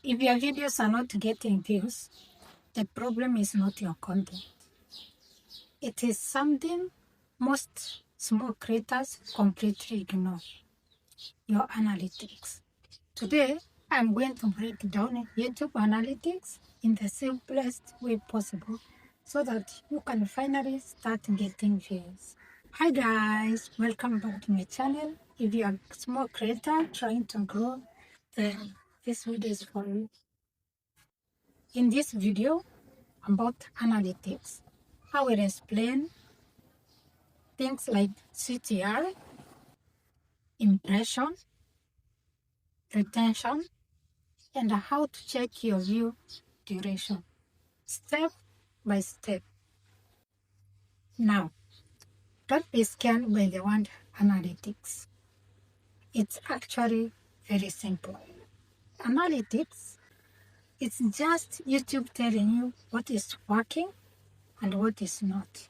If your videos are not getting views, the problem is not your content. It is something most small creators completely ignore, your analytics. Today, I'm going to break down YouTube analytics in the simplest way possible so that you can finally start getting views. Hi guys, welcome back to my channel. If you are a small creator trying to grow, then this video is for you. In this video about analytics, I will explain things like CTR, impression, retention, and how to check your view duration, step by step. Now, don't be scared by the word analytics. It's actually very simple. Analytics, it's just YouTube telling you what is working and what is not.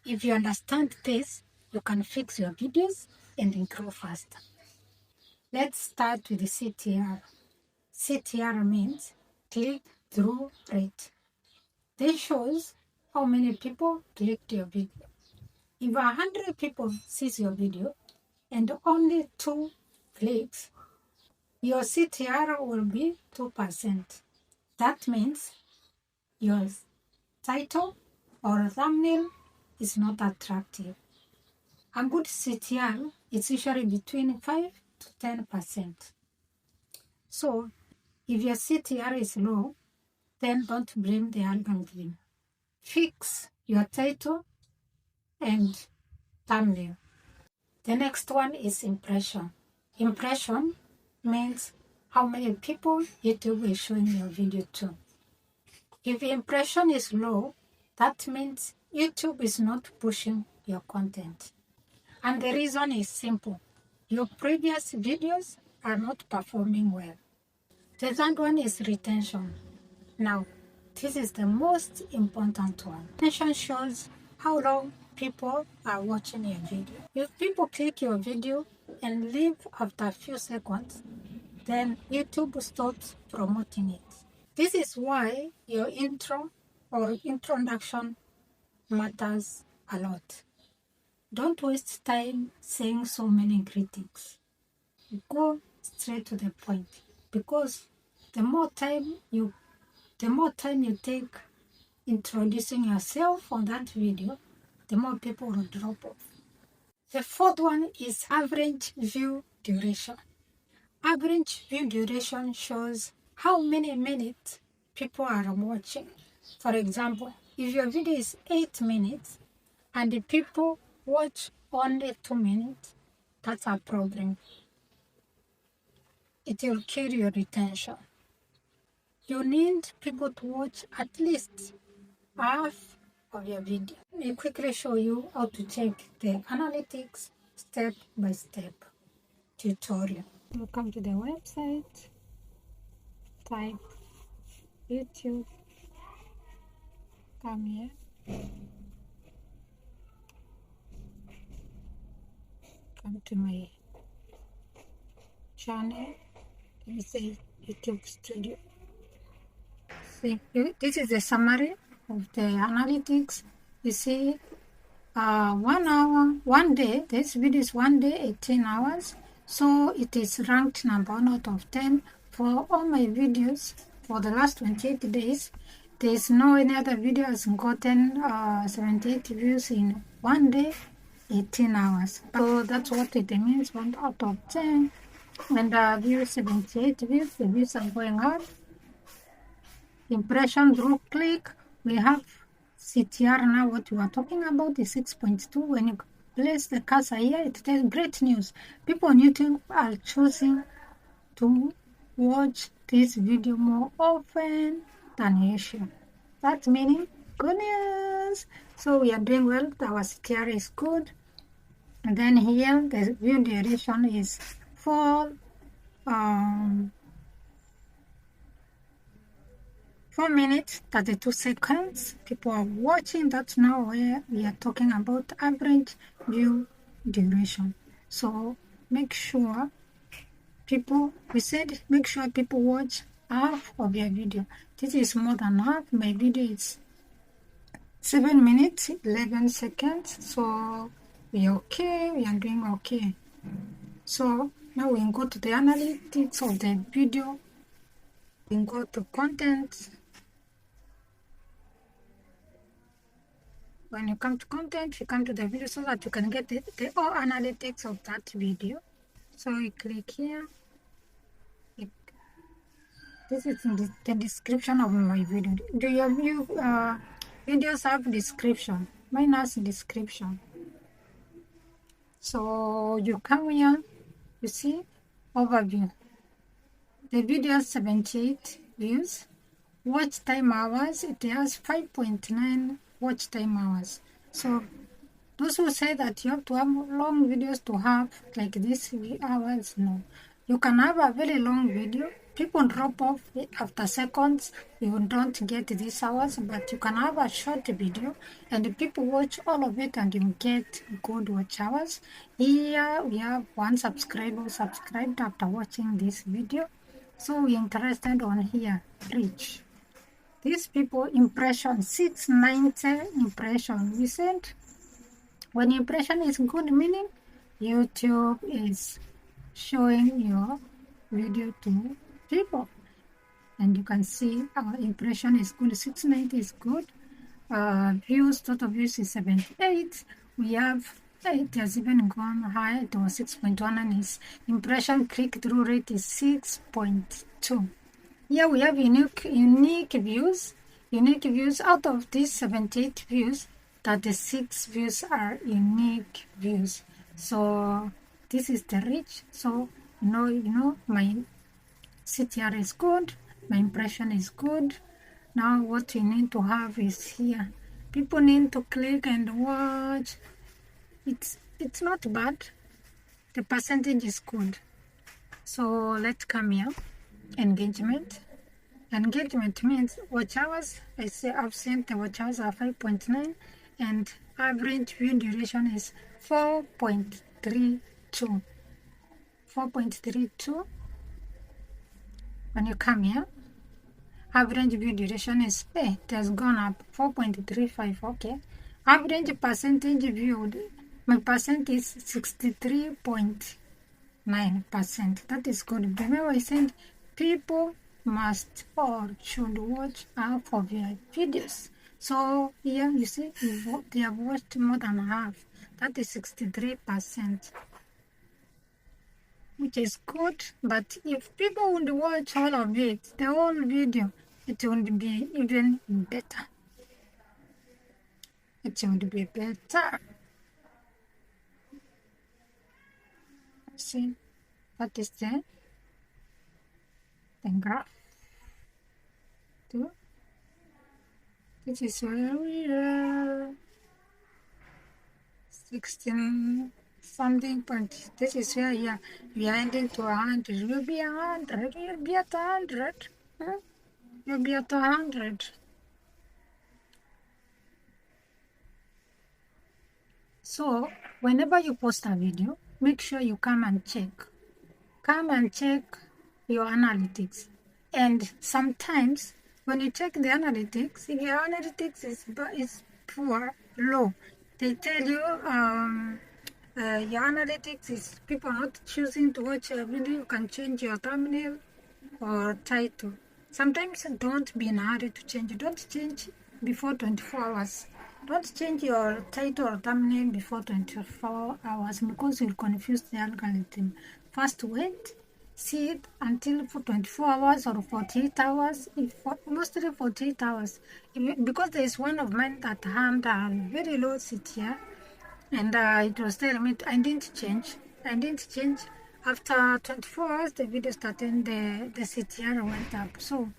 If you understand this, you can fix your videos and grow faster. Let's start with the CTR. CTR means click-through rate. This shows how many people clicked your video. If 100 people sees your video and only 2 clicks, your CTR will be 2%. That means your title or thumbnail is not attractive. A good CTR is usually between 5 to 10%. So, if your CTR is low, then don't blame the algorithm. Fix your title and thumbnail. The next one is impression. Impression means how many people YouTube is showing your video to. If impression is low, that means YouTube is not pushing your content. And the reason is simple. Your previous videos are not performing well. The third one is retention. Now, this is the most important one. Retention shows how long people are watching your video. If people click your video and leave after a few seconds, then YouTube stops promoting it. This is why your intro or introduction matters a lot. Don't waste time saying so many critics. Go straight to the point, because the more time you take introducing yourself on that video, the more people will drop off. The fourth one is average view duration. Average view duration shows how many minutes people are watching. For example, if your video is 8 minutes and the people watch only 2 minutes, that's a problem. It will kill your retention. You need people to watch at least half of your video. Let me quickly show you how to check the analytics step by step tutorial. You come to the website, type YouTube, come here, come to my channel, let me say YouTube Studio. See, this is the summary of the analytics. You see, 1 hour, 1 day, this video is 1 day, 18 hours. So it is ranked number 1 out of 10 for all my videos for the last 28 days. There is no any other video has gotten 78 views in 1 day, 18 hours. So that's what it means, 1 out of 10. And views 78 views, the views are going up. Impression through click, we have CTR now. What we are talking about is 6.2. When you place the cursor here, it tells great news. People on YouTube are choosing to watch this video more often than usual. That's meaning good news. So we are doing well. Our CTR is good. And then here the view duration is 4 minutes 32 seconds. People are watching. That's now where we are talking about average view duration. So make sure people watch half of your video. This is more than half. My video is 7 minutes 11 seconds, so we are okay, we are doing okay. So now we can go to the analytics of the video. We can go to content. When you come to content, you come to the video so that you can get the all analytics of that video. So you click here. This is the description of my video. Do your videos have description? Mine has description. So you come here, you see overview. The video has 78 views. Watch time hours, it has 5.9 watch time hours. So those who say that you have to have long videos to have like this hours, no. You can have a very long video. People drop off after seconds. You don't get these hours, but you can have a short video and people watch all of it and you get good watch hours. Here we have one subscriber who subscribed after watching this video. So we're interested on here, reach. These people impression, 690 impression. We said when impression is good, meaning YouTube is showing your video to people. And you can see our impression is good, 690 is good. Views, total views is 78. We have, it has even gone high, it was 6.1 and its impression click-through rate is 6.2. Here we have unique views. Unique views, out of these 78 views, 36 views are unique views. So this is the reach. So you know my CTR is good, my impression is good. Now what we need to have is here. People need to click and watch. It's not bad. The percentage is good. So let's come here. Engagement. Engagement means watch hours. I say I've seen the watch hours are 5.9 and average view duration is 4.32. 4.32. When you come here, average view duration is, it has gone up 4.35. Okay. Average percentage viewed, my percent is 63.9%. That is good. Remember I said people must or should watch half of your videos. So here you see they have watched more than half. That is 63%, which is good. But if people would watch all of it, the whole video, it would be even better. It would be better. See, that is the graph. This is where we are. 16 something point. This is where we are ending to 100. We'll be 100. We'll be at 100. We'll be at 100. So whenever you post a video, make sure you come and check. Come and check your analytics. And sometimes when you check the analytics, if your analytics is poor, low, they tell you your analytics is people not choosing to watch a video. You can change your thumbnail or title. Sometimes don't be in a hurry to change. Don't change before 24 hours. Don't change your title or thumbnail before 24 hours because you'll confuse the algorithm. First wait, see it until for 24 hours or 48 hours, mostly 48 hours. Because there is one of mine that had a very low CTR and it was telling me I didn't change. After 24 hours, the video started, the CTR went up. So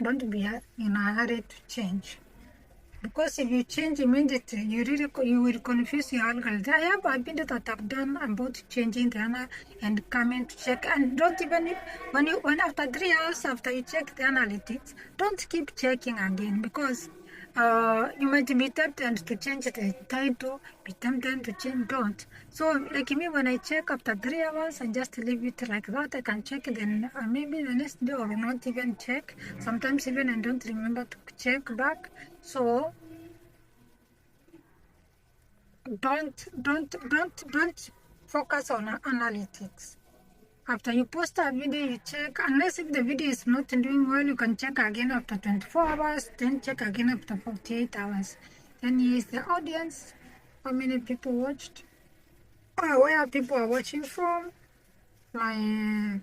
don't be in a hurry to change. Because if you change immediately, you will confuse your algorithm. I have a video that I've done about changing the analytics and coming to check. And don't even when after 3 hours after you check the analytics, don't keep checking again because You might be tempted to change the title, be tempted to change, don't. So like me, when I check after 3 hours, I just leave it like that. I can check then maybe the next day or not even check. Sometimes even I don't remember to check back. So don't focus on analytics. After you post a video, you check, unless if the video is not doing well, you can check again after 24 hours, then check again after 48 hours. Then here is the audience, how many people watched, where people are watching from, like,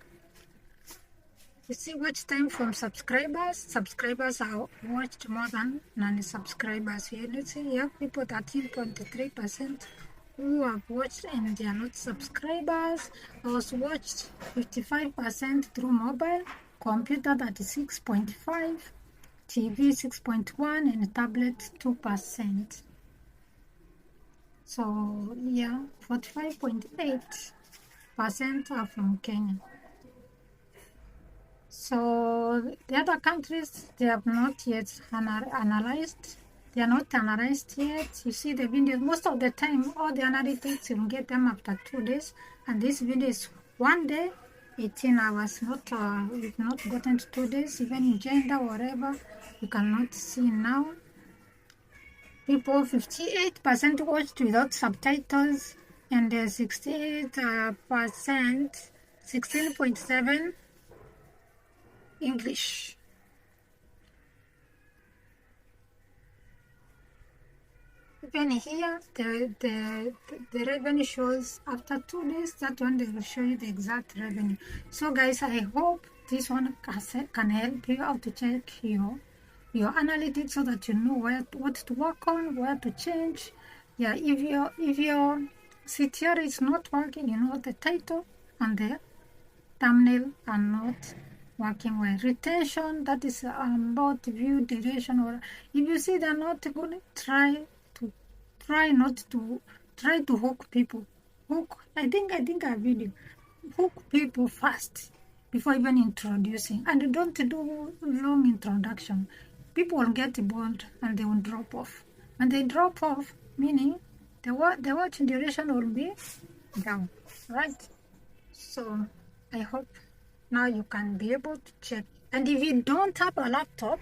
you see watch time from subscribers. Subscribers are watched more than non-subscribers. Here, let's see, you have people 13.3% who have watched and they are not subscribers. Those watched 55% through mobile, computer 36.5%, TV 6.1%, and tablet 2%. So yeah, 45.8% are from Kenya. So the other countries, they have not yet analyzed. They are not analyzed yet. You see the videos, most of the time, all the analytics, you get them after 2 days. And this video is 1 day, 18 hours. We've not gotten to 2 days, even in gender, whatever. You cannot see now. People, 58% watched without subtitles, and 68%, 16.7%, English. Even here, the revenue shows after 2 days. That one they will show you the exact revenue. So guys, I hope this one can help you how to check your analytics so that you know what to work on, where to change. Yeah, if your CTR is not working, you know the title and the thumbnail are not working well. Retention, that is about view duration, or if you see they're not good, try to hook people. I think a video. Hook people fast before even introducing, and don't do long introduction. People will get bored and they will drop off. When they drop off, meaning the watch duration will be down, right? So I hope now you can be able to check. And if you don't have a laptop,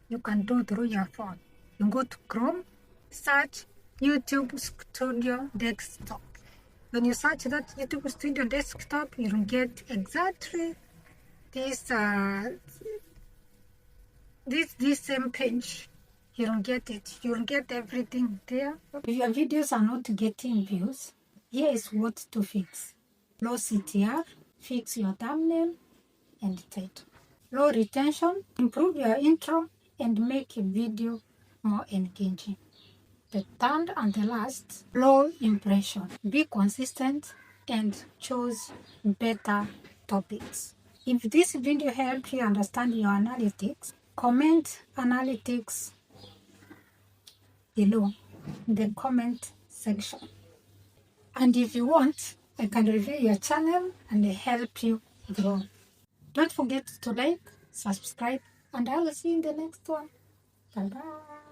you can do through your phone. You go to Chrome, search YouTube Studio Desktop. When you search that YouTube Studio Desktop, you'll get exactly this same page. You'll get it. You'll get everything there. If your videos are not getting views, here is what to fix. Low CTR, fix your thumbnail and title. Low retention, improve your intro and make a video more engaging. The third and the last, low impression. Be consistent and choose better topics. If this video helped you understand your analytics, comment analytics below in the comment section. And if you want, I can review your channel and help you grow. Don't forget to like, subscribe, and I will see you in the next one. Bye-bye.